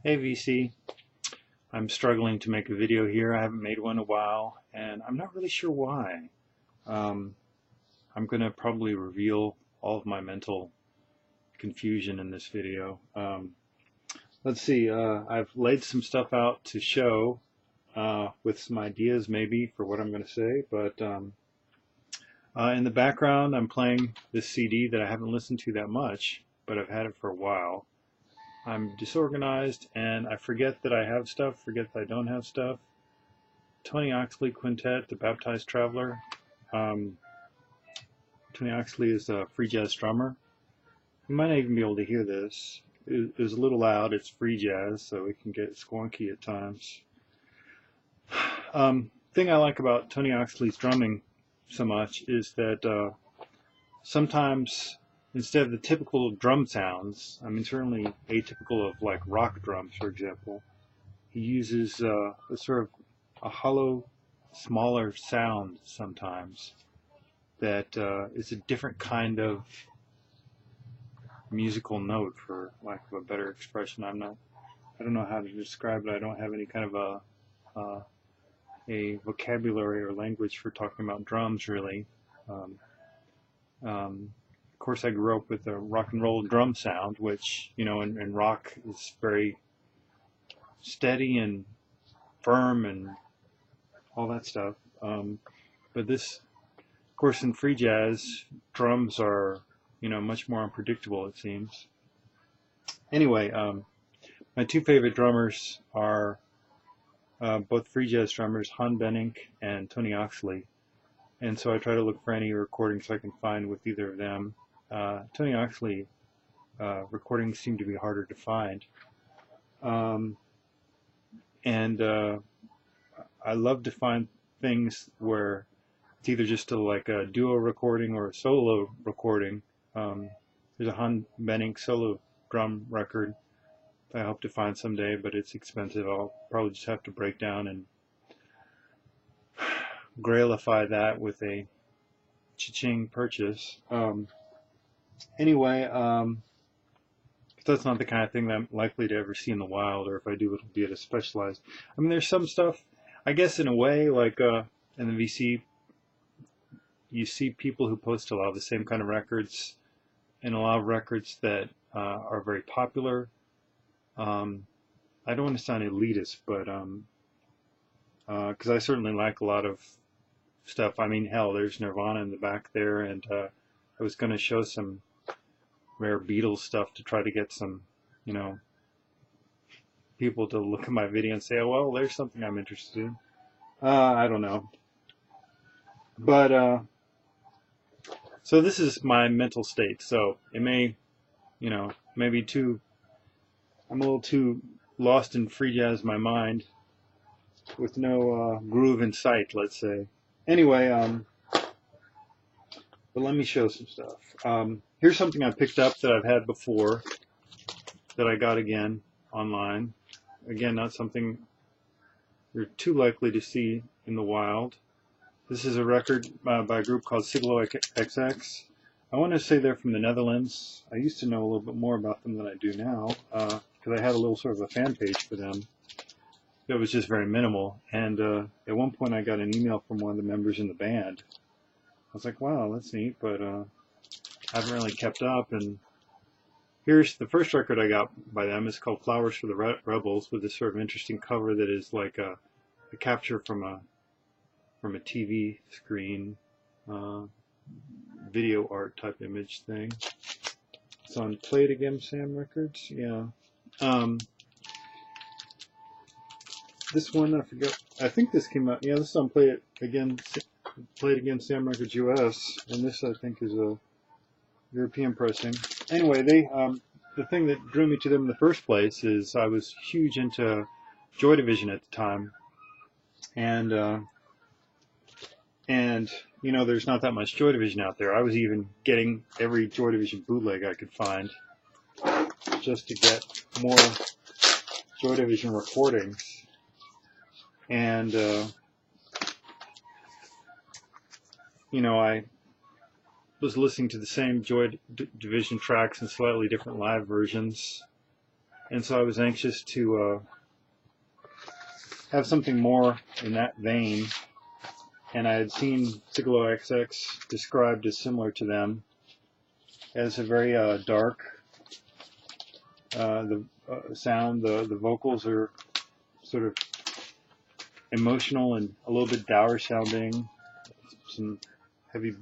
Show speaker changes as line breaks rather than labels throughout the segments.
Hey VC, I'm struggling to make a video here. I haven't made one in a while, and I'm not really sure why. Um, I'm going to probably reveal all of my mental confusion in this video. Let's see, I've laid some stuff out to show with some ideas maybe for what I'm going to say, but in the background I'm playing this CD that I haven't listened to that much, but I've had it for a while. I'm disorganized and I forget that I have stuff, forget that I don't have stuff. Tony Oxley Quintet, The Baptized Traveler. Tony Oxley is a free jazz drummer. You might not even be able to hear this. It was a little loud, it's free jazz, so it can get squonky at times. Thing I like about Tony Oxley's drumming so much is that sometimes instead of the typical drum sounds, I mean certainly atypical of like rock drums, for example, he uses a sort of a hollow, smaller sound sometimes that is a different kind of musical note, for lack of a better expression. I don't know how to describe it. I don't have any kind of a vocabulary or language for talking about drums, really. Of course, I grew up with a rock and roll drum sound, which, you know, in rock is very steady and firm and all that stuff. But this, of course, in free jazz, drums are, you know, much more unpredictable, it seems. Anyway, my two favorite drummers are both free jazz drummers, Han Benink and Tony Oxley. And so I try to look for any recordings I can find with either of them. Tony Oxley recordings seem to be harder to find. I love to find things where it's either just like a duo recording or a solo recording. There's a Han Benink solo drum record I hope to find someday, but it's expensive. I'll probably just have to break down and grailify that with a cha-ching purchase. Anyway, that's not the kind of thing that I'm likely to ever see in the wild, or if I do, it'll be at a specialized. I mean, there's some stuff, I guess, in a way, like in the VC, you see people who post a lot of the same kind of records, and a lot of records that are very popular. I don't want to sound elitist, but because I certainly like a lot of stuff. I mean, hell, there's Nirvana in the back there, and I was going to show some rare Beatles stuff to try to get some, you know, people to look at my video and say, oh, well, there's something I'm interested in. I don't know. But, so this is my mental state. So it may, you know, maybe I'm a little too lost in free jazz in my mind with no groove in sight, let's say. Anyway, but let me show some stuff. Here's something I picked up that I've had before that I got again online. Again, not something you're too likely to see in the wild. This is a record by a group called Siglo XX. I want to say they're from the Netherlands. I used to know a little bit more about them than I do now, because I had a little sort of a fan page for them. It was just very minimal, and at one point I got an email from one of the members in the band. I was like, wow, that's neat, but I haven't really kept up. And here's the first record I got by them. It's called Flowers for the Rebels, with this sort of interesting cover that is like a capture from a TV screen, video art type image thing. It's on Play It Again Sam Records, yeah. This one, I forget, I think this came out, yeah, this is on Play It Again Sam Records US, and this I think is a European pressing. Anyway, the thing that drew me to them in the first place is I was huge into Joy Division at the time, and you know, there's not that much Joy Division out there. I was even getting every Joy Division bootleg I could find just to get more Joy Division recordings. And you know, I was listening to the same Joy Division tracks in slightly different live versions and so I was anxious to have something more in that vein. And I had seen Siglo XX described as similar to them, as a very dark sound. The vocals are sort of emotional and a little bit dour sounding. Some heavy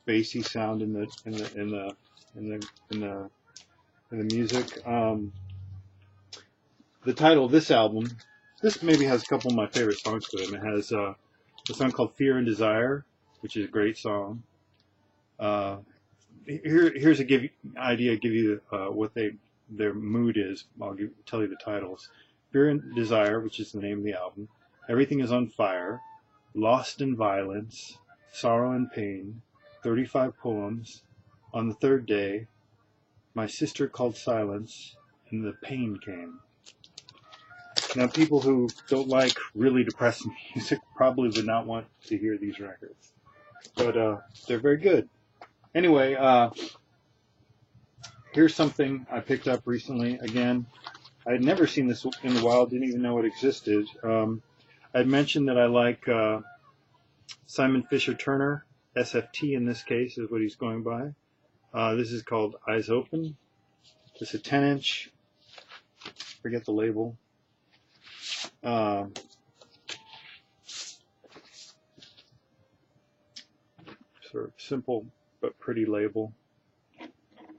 bassy sound in the music. The title of this album, this maybe has a couple of my favorite songs to them. It has a song called "Fear and Desire," which is a great song. Here's a give you what their mood is. I'll tell you the titles. "Fear and Desire," which is the name of the album. "Everything is on Fire," "Lost in Violence," "Sorrow and Pain," 35 Poems, "On the Third Day," "My Sister Called Silence," and "The Pain Came." Now, people who don't like really depressing music probably would not want to hear these records, but they're very good. Anyway, here's something I picked up recently. Again, I had never seen this in the wild, didn't even know it existed. I'd mentioned that I like Simon Fisher Turner, SFT in this case is what he's going by. This is called Eyes Open. It's a 10-inch, forget the label. Sort of simple but pretty label.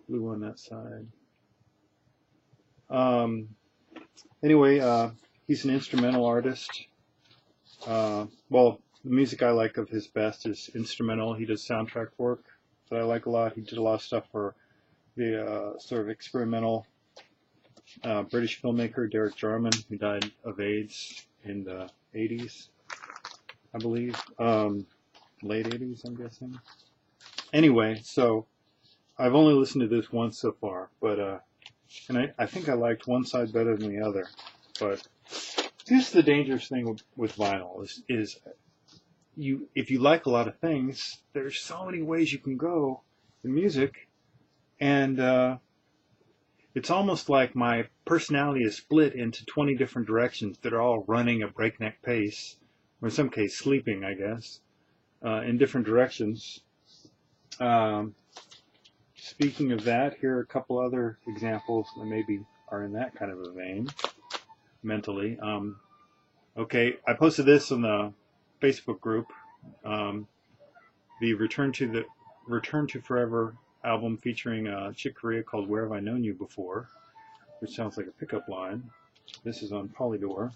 Blue on that side. Anyway, he's an instrumental artist. Well, the music I like of his best is instrumental. He does soundtrack work that I like a lot. He did a lot of stuff for the sort of experimental British filmmaker Derek Jarman, who died of AIDS in the 80s, I believe. Late 80s, I'm guessing. Anyway, so I've only listened to this once so far, but and I think I liked one side better than the other. But here's the dangerous thing with vinyl is if you like a lot of things, there's so many ways you can go in music, and it's almost like my personality is split into 20 different directions that are all running at breakneck pace, or in some case sleeping, I guess, in different directions. Speaking of that, here are a couple other examples that maybe are in that kind of a vein, mentally. Okay, I posted this on the Facebook group. The Return to Forever album featuring a Chick Corea called Where Have I Known You Before, which sounds like a pickup line. This is on Polydor.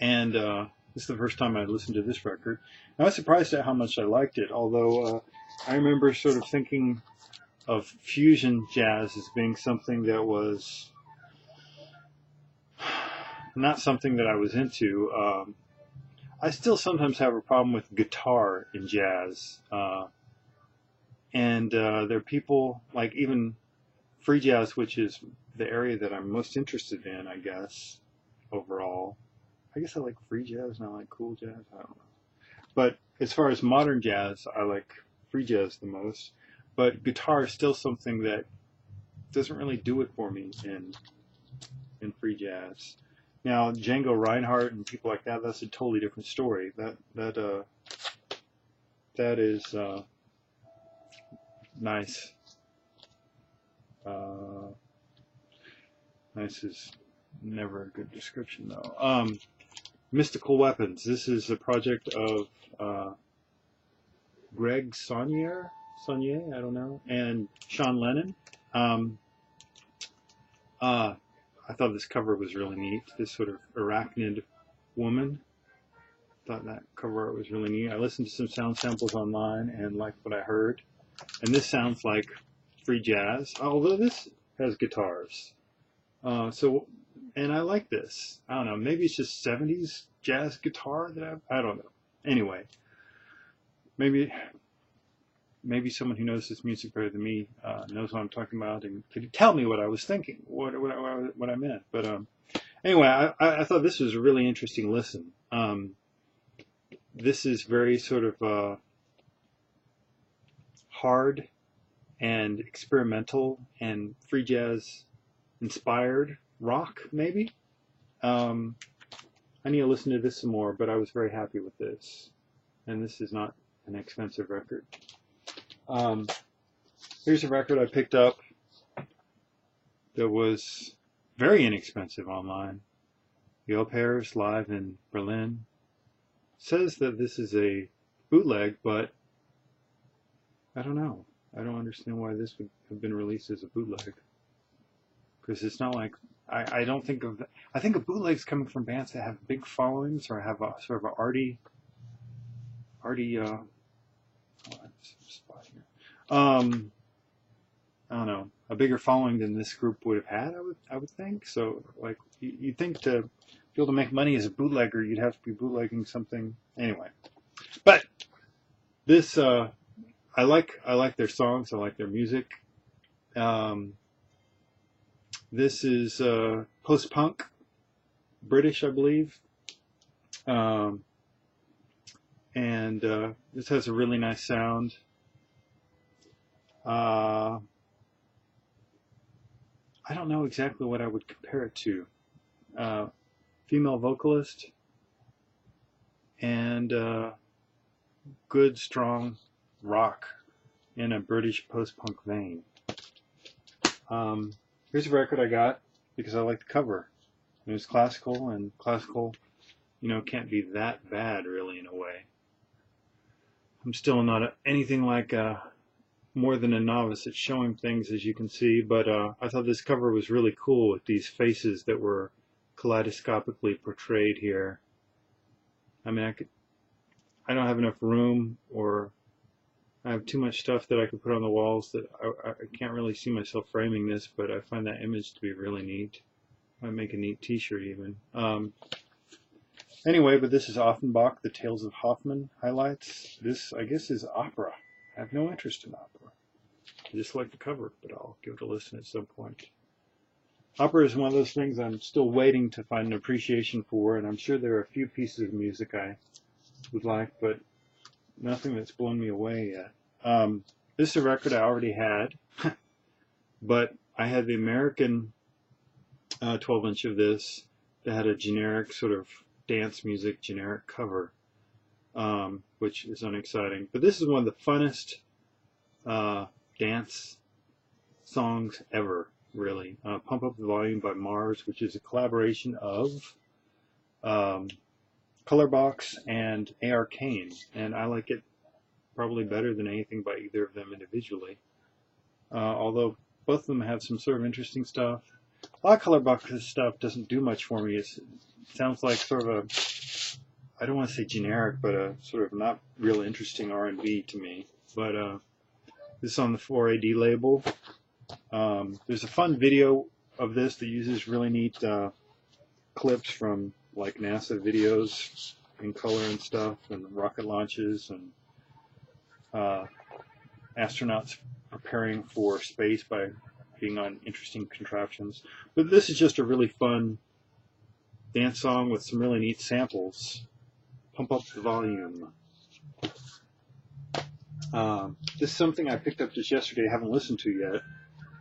And this is the first time I listened to this record. I was surprised at how much I liked it, although I remember sort of thinking of fusion jazz as being something that was not something that I was into. I still sometimes have a problem with guitar in jazz. And there are people, like even free jazz, which is the area that I'm most interested in, I guess, overall. I guess I like free jazz and I like cool jazz. I don't know. But as far as modern jazz, I like free jazz the most. But guitar is still something that doesn't really do it for me in free jazz. Now, Django Reinhardt and people like that, that's a totally different story. That is nice. Nice is never a good description, though. Mystical Weapons. This is a project of Greg Saunier, I don't know, and Sean Lennon. I thought this cover was really neat. This sort of arachnid woman. Thought that cover art was really neat. I listened to some sound samples online and liked what I heard. And this sounds like free jazz, although this has guitars. And I like this. I don't know. Maybe it's just 70s jazz guitar that I don't know. Anyway, maybe someone who knows this music better than me knows what I'm talking about and could tell me what I was thinking, what I meant. But anyway, I thought this was a really interesting listen. This is very sort of hard and experimental and free jazz inspired. rock, maybe. I need to listen to this some more, but I was very happy with this. And this is not an expensive record. Here's a record I picked up that was very inexpensive online. The Au Pairs live in Berlin. It says that this is a bootleg, but I don't know. I don't understand why this would have been released as a bootleg. Because it's not like, I don't think of, I think of bootlegs coming from bands that have big followings or have a sort of a arty, spot here. I don't know, a bigger following than this group would have had, I would think. So, like, you'd think to be able to make money as a bootlegger, you'd have to be bootlegging something. Anyway, but this, I like their songs. I like their music. This is post-punk, British, I believe. And this has a really nice sound. I don't know exactly what I would compare it to. Female vocalist and good, strong rock in a British post-punk vein. Here's a record I got because I like the cover. It was classical, and classical, you know, can't be that bad, really, in a way. I'm still not anything like more than a novice at showing things, as you can see, but I thought this cover was really cool with these faces that were kaleidoscopically portrayed here. I mean, I don't have enough room, or I have too much stuff that I could put on the walls that I can't really see myself framing this, but I find that image to be really neat. I might make a neat t-shirt even. Anyway, but this is Offenbach, The Tales of Hoffmann highlights. This, I guess, is opera. I have no interest in opera. I just like the cover, but I'll give it a listen at some point. Opera is one of those things I'm still waiting to find an appreciation for, and I'm sure there are a few pieces of music I would like, but nothing that's blown me away yet. This is a record I already had, but I had the American 12-inch of this that had a generic sort of dance music generic cover, which is unexciting. But this is one of the funnest dance songs ever, really. Pump Up the Volume by Mars, which is a collaboration of Colorbox and A.R. Kane, and I like it probably better than anything by either of them individually. Although both of them have some sort of interesting stuff. A lot of Colorbox's stuff doesn't do much for me. It sounds like sort of a, I don't want to say generic, but a sort of not real interesting R&B to me. But this is on the 4AD label. There's a fun video of this that uses really neat clips from like NASA videos in color and stuff, and rocket launches, and astronauts preparing for space by being on interesting contraptions. But this is just a really fun dance song with some really neat samples. Pump Up the Volume. This is something I picked up just yesterday, I haven't listened to yet.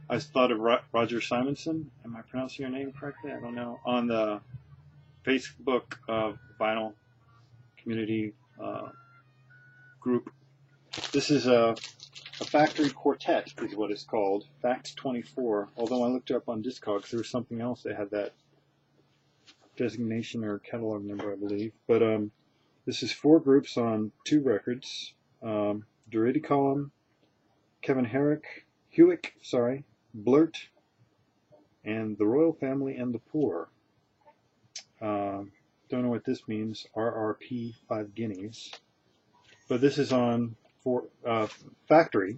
I thought of Roger Simonson. Am I pronouncing your name correctly? I don't know. On the Facebook vinyl community group. This is a factory quartet is what it's called, Fact 24. Although I looked it up on Discogs, there was something else that had that designation or catalog number, I believe. But this is 4 groups on 2 records. Durity Column, Kevin Hewick, Blurt, and The Royal Family and the Poor. Don't know what this means. RRP 5 guineas. But this is on Factory.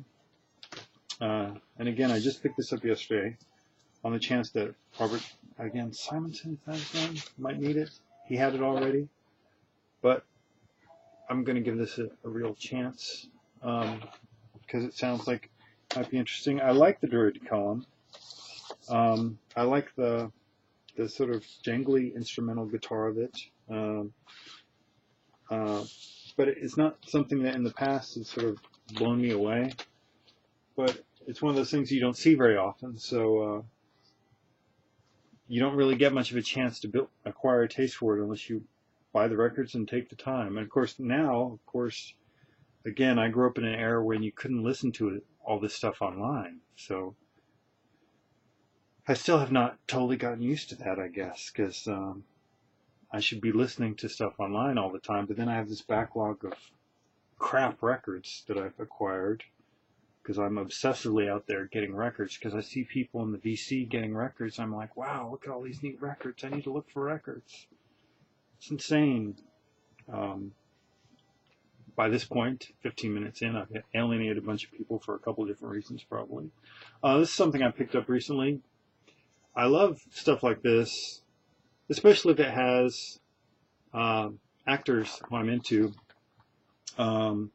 And again, I just picked this up yesterday on the chance that Robert, again, Simonson, is that his name? Might need it. He had it already. But I'm going to give this a real chance because it sounds like it might be interesting. I like the Durity Column. I like the sort of jangly instrumental guitar of it. But it's not something that in the past has sort of blown me away. But it's one of those things you don't see very often. So you don't really get much of a chance to acquire a taste for it unless you buy the records and take the time. And of course now, of course, again, I grew up in an era when you couldn't listen to it, all this stuff online. So I still have not totally gotten used to that, I guess, because I should be listening to stuff online all the time, but then I have this backlog of crap records that I've acquired because I'm obsessively out there getting records, because I see people in the VC getting records. I'm like, wow, look at all these neat records. I need to look for records. It's insane. By this point, 15 minutes in, I've alienated a bunch of people for a couple of different reasons, probably. This is something I picked up recently. I love stuff like this, especially if it has actors who I'm into. And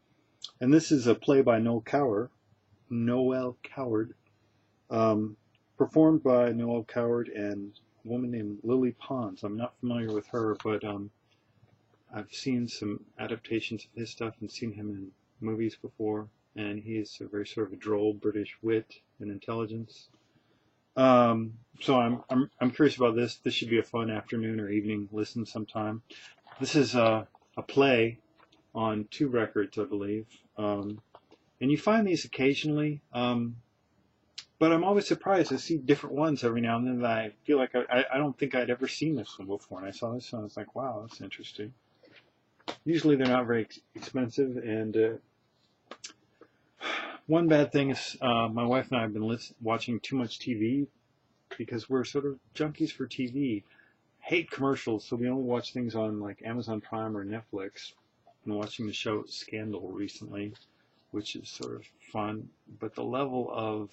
this is a play by Noel Coward, performed by Noel Coward and a woman named Lily Pons. I'm not familiar with her, but I've seen some adaptations of his stuff and seen him in movies before, and he is a very sort of a droll British wit and intelligence. So I'm curious about this. This should be a fun afternoon or evening listen sometime. This is a play on 2 records, I believe. And you find these occasionally, but I'm always surprised to see different ones every now and then that I feel like I don't think I'd ever seen this one before. And I saw this one, I was like, wow, that's interesting. Usually they're not very expensive, and one bad thing is my wife and I have been watching too much TV because we're sort of junkies for TV. Hate commercials, so we only watch things on like Amazon Prime or Netflix. I'm watching the show Scandal recently, which is sort of fun, but the level of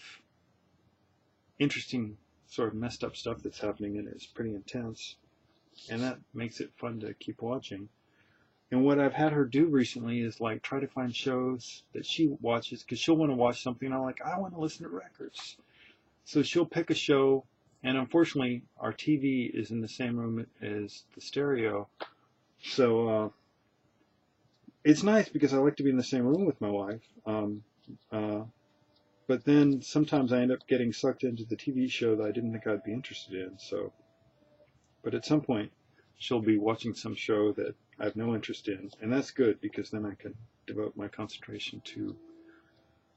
interesting sort of messed up stuff that's happening in it is pretty intense, and that makes it fun to keep watching. And what I've had her do recently is like try to find shows that she watches, because she'll want to watch something and I'm like, I want to listen to records. So she'll pick a show, and unfortunately our TV is in the same room as the stereo. So it's nice because I like to be in the same room with my wife. But then sometimes I end up getting sucked into the TV show that I didn't think I'd be interested in. So, but at some point she'll be watching some show that I have no interest in, and that's good because then I can devote my concentration to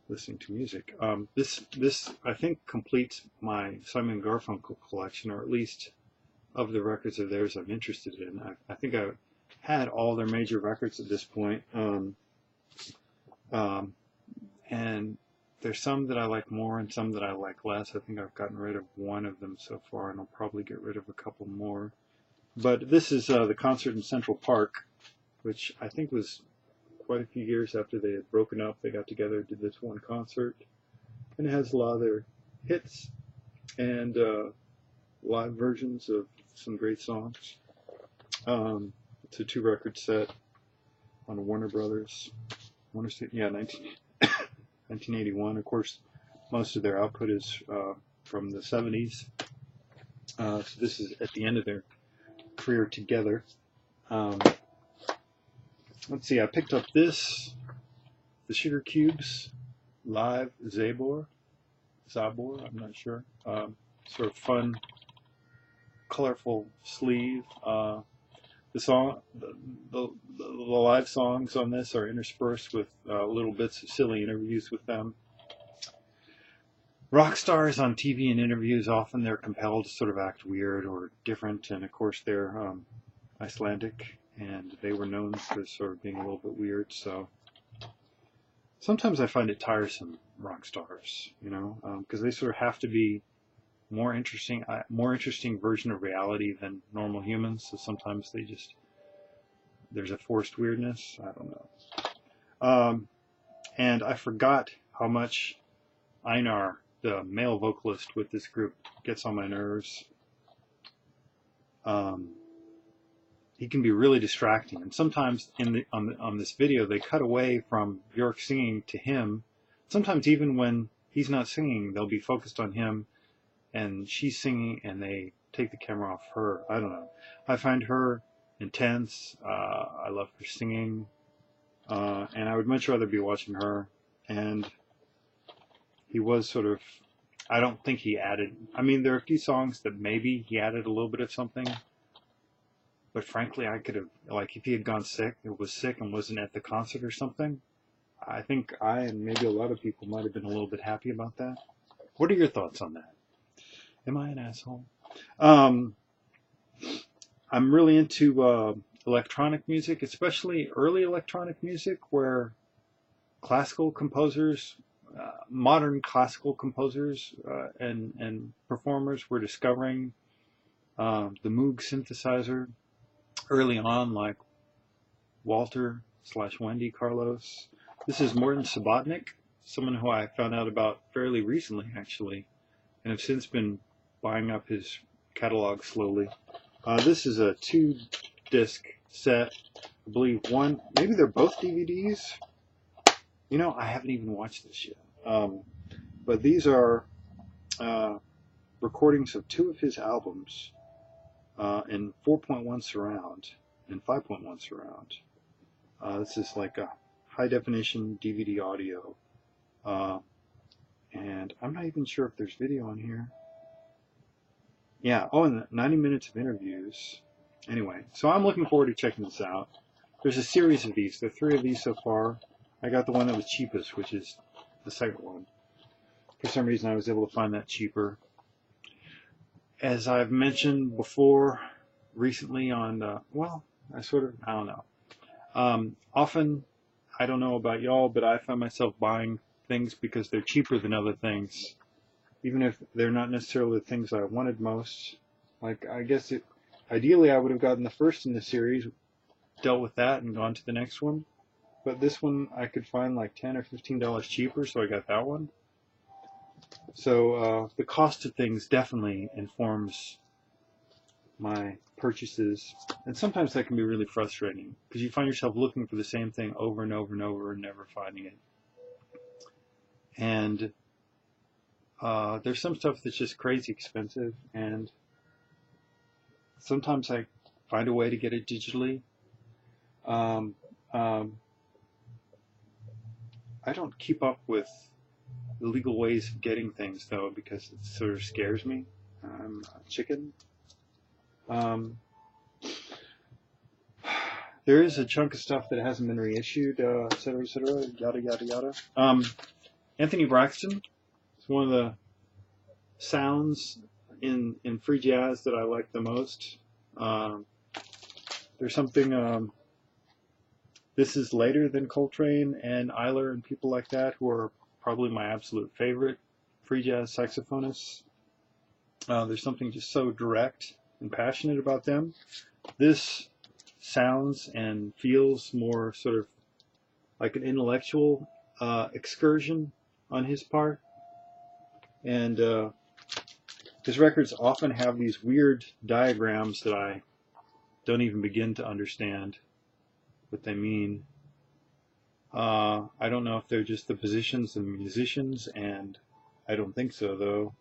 listening to music. This I think completes my Simon & Garfunkel collection, or at least of the records of theirs I'm interested in. I think I've had all their major records at this point, and there's some that I like more and some that I like less. I think I've gotten rid of one of them so far, and I'll probably get rid of a couple more. But this is the concert in Central Park, which I think was quite a few years after they had broken up. They got together, did this one concert, and it has a lot of their hits and live versions of some great songs. It's a 2-record set on Warner Brothers. 1981. Of course, most of their output is from the 70s. So this is at the end of their career together. Let's see, I picked up this, the Sugar Cubes Live Zabor, I'm not sure. Sort of fun, colorful sleeve. The song, the live songs on this are interspersed with little bits of silly interviews with them. Rock stars on TV and interviews, often they're compelled to sort of act weird or different, and of course they're Icelandic, and they were known for sort of being a little bit weird, so sometimes I find it tiresome, rock stars, you know, because they sort of have to be more interesting version of reality than normal humans, so sometimes there's a forced weirdness, I don't know. And I forgot how much Einar, the male vocalist with this group, gets on my nerves. He can be really distracting, and sometimes on this video they cut away from Björk singing to him. Sometimes even when he's not singing, they'll be focused on him and she's singing and they take the camera off her. I don't know. I find her intense. I love her singing, and I would much rather be watching her. And he was sort of I don't think he added. I mean, there are a few songs that maybe he added a little bit of something, but frankly, I could have, like, if he had gone sick, or was sick and wasn't at the concert or something, I think I and maybe a lot of people might have been a little bit happy about that. What are your thoughts on that? Am I an asshole? I'm really into electronic music, especially early electronic music, where classical composers, modern classical composers and performers were discovering the Moog synthesizer early on, like Walter/Wendy Carlos. This is Morton Subotnick, someone who I found out about fairly recently, actually, and have since been buying up his catalog slowly. This is a 2-disc set. I believe one, maybe they're both DVDs. You know, I haven't even watched this yet. But these are recordings of 2 of his albums in 4.1 surround and 5.1 surround. This is like a high definition DVD audio. And I'm not even sure if there's video on here. Yeah, oh, and 90 minutes of interviews. Anyway, so I'm looking forward to checking this out. There's a series of these. There are 3 of these so far. I got the one that was cheapest, which is the second one. For some reason, I was able to find that cheaper. As I've mentioned before, recently on, well, I don't know. Often, I don't know about y'all, but I find myself buying things because they're cheaper than other things, even if they're not necessarily the things I wanted most. Like, I guess ideally I would have gotten the first in the series, dealt with that, and gone to the next one. But this one I could find like $10 or $15 cheaper, so I got that one. So the cost of things definitely informs my purchases, and sometimes that can be really frustrating because you find yourself looking for the same thing over and over and over and never finding it. And there's some stuff that's just crazy expensive, and sometimes I find a way to get it digitally. I don't keep up with the legal ways of getting things, though, because it sort of scares me. I'm a chicken. There is a chunk of stuff that hasn't been reissued, et cetera, yada, yada, yada. Anthony Braxton is one of the sounds in free jazz that I like the most. There's something, this is later than Coltrane and Eiler and people like that, who are probably my absolute favorite free jazz saxophonists. There's something just so direct and passionate about them. This sounds and feels more sort of like an intellectual excursion on his part. And his records often have these weird diagrams that I don't even begin to understand what they mean. I don't know if they're just the positions of the musicians, and I don't think so, though.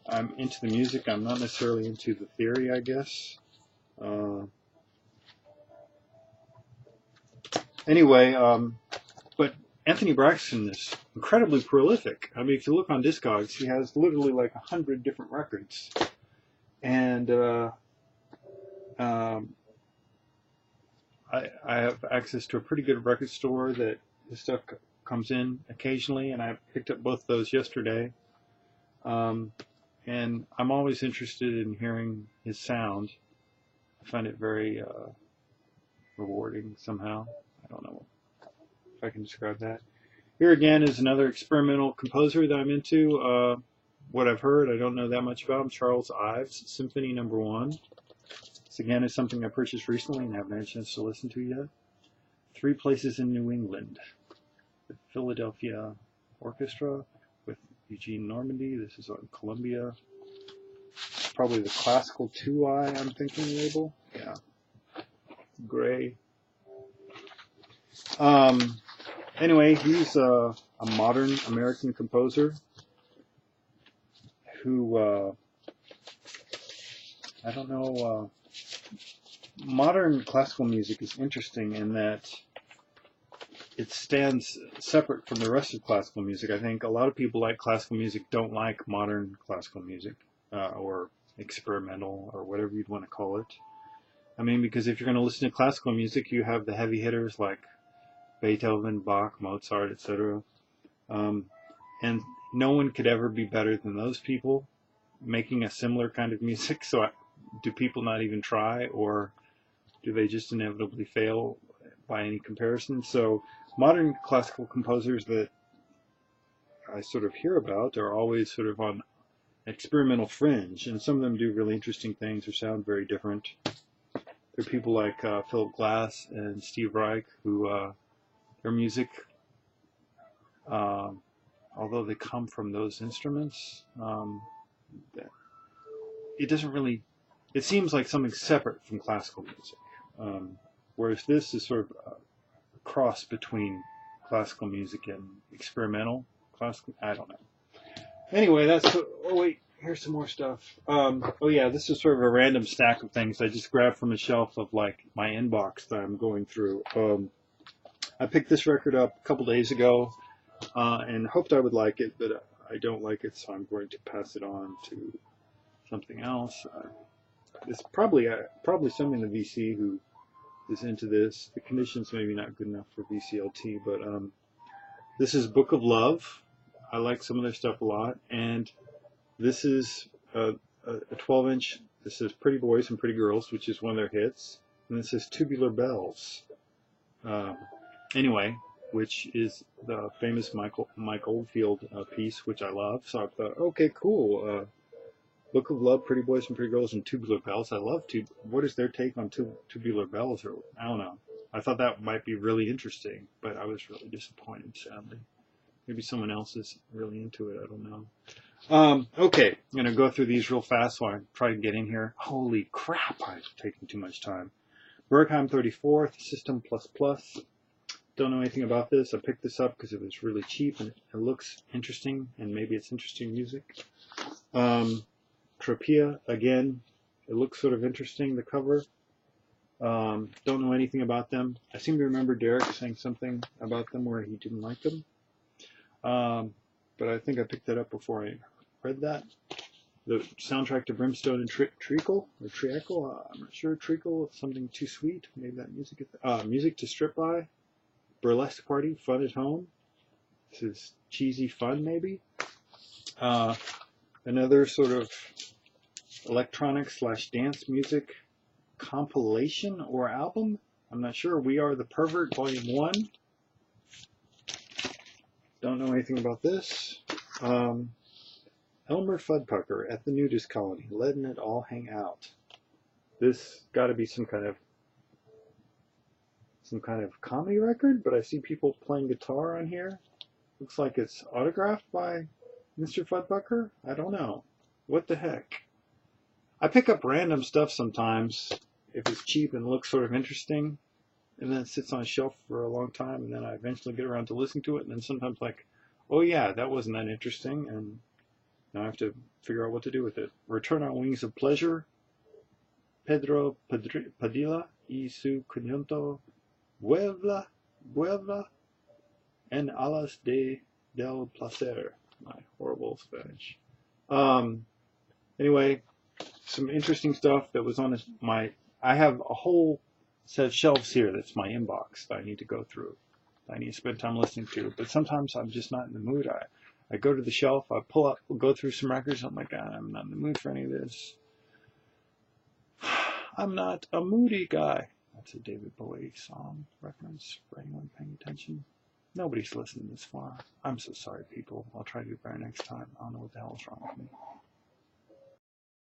I'm into the music. I'm not necessarily into the theory, I guess. Anyway, but Anthony Braxton is incredibly prolific. I mean, if you look on Discogs, he has literally like 100 different records. And I have access to a pretty good record store that his stuff comes in occasionally, and I picked up both of those yesterday. And I'm always interested in hearing his sound. I find it very rewarding somehow. I don't know if I can describe that. Here again is another experimental composer that I'm into. What I've heard, I don't know that much about him. Charles Ives, Symphony No. 1. This again is something I purchased recently and haven't had a chance to listen to yet. 3 Places in New England. The Philadelphia Orchestra with Eugene Normandy. This is on Columbia. Probably the classical 2i, I'm thinking, label. Yeah. Gray. Anyway, he's a modern American composer who, I don't know, modern classical music is interesting in that it stands separate from the rest of classical music. I think a lot of people like classical music don't like modern classical music, or experimental, or whatever you'd want to call it. I mean, because if you're going to listen to classical music, you have the heavy hitters like Beethoven, Bach, Mozart, etc. And no one could ever be better than those people making a similar kind of music. So do people not even try, or do they just inevitably fail by any comparison? So modern classical composers that I sort of hear about are always sort of on experimental fringe, and some of them do really interesting things or sound very different. There are people like Philip Glass and Steve Reich who their music, although they come from those instruments, it doesn't really, it seems like something separate from classical music. Whereas this is sort of a cross between classical music and experimental classical, I don't know. Anyway, oh wait, here's some more stuff. Oh yeah, this is sort of a random stack of things I just grabbed from a shelf of like my inbox that I'm going through. I picked this record up a couple days ago and hoped I would like it, but I don't like it, so I'm going to pass it on to something else. It's probably someone in the VC who is into this. The conditions maybe not good enough for VCLT, but this is Book of Love. I like some of their stuff a lot, and this is a 12-inch. This is Pretty Boys and Pretty Girls, which is one of their hits, and this is Tubular Bells. Anyway, which is the famous Mike Oldfield piece, which I love. So I thought, okay, cool. Book of Love, Pretty Boys and Pretty Girls, and Tubular Bells. I love what is their take on Tubular Bells? Or I don't know. I thought that might be really interesting, but I was really disappointed, sadly. Maybe someone else is really into it. I don't know. Okay, I'm going to go through these real fast so I try to get in here. Holy crap, I've taken too much time. Bergheim 34th, System Plus Plus. Don't know anything about this. I picked this up because it was really cheap and it looks interesting, and maybe it's interesting music. Tropea, again, it looks sort of interesting, the cover. Don't know anything about them. I seem to remember Derek saying something about them where he didn't like them. But I think I picked that up before I read that. The soundtrack to Brimstone and Treacle, I'm not sure. Treacle, Something Too Sweet. Maybe that music is Music to Strip By. Burlesque Party, Fun at Home. This is cheesy fun, maybe. Another sort of electronic / dance music compilation or album. I'm not sure. We Are the Pervert, Volume 1. Don't know anything about this. Elmer Fuddpucker at the Nudist Colony, letting it all hang out. This got to be some kind of comedy record, but I see people playing guitar on here. Looks like it's autographed by Mr. Fuddpucker. I don't know. What the heck? I pick up random stuff sometimes if it's cheap and looks sort of interesting, and then it sits on a shelf for a long time, and then I eventually get around to listening to it, and then sometimes like, oh yeah, that wasn't that interesting, and now I have to figure out what to do with it. Return on Wings of Pleasure, Pedro Padilla y su conjunto Vuelva, and Alas del Placer. My horrible Spanish. Anyway, some interesting stuff that was on I have a whole set of shelves here that's my inbox that I need to go through. I need to spend time listening to, but sometimes I'm just not in the mood. I go to the shelf, I pull up, go through some records, I'm like, I'm not in the mood for any of this. I'm not a moody guy. That's a David Bowie song reference for anyone paying attention. Nobody's listening this far. I'm so sorry, people. I'll try to do better next time. I don't know what the hell is wrong with me.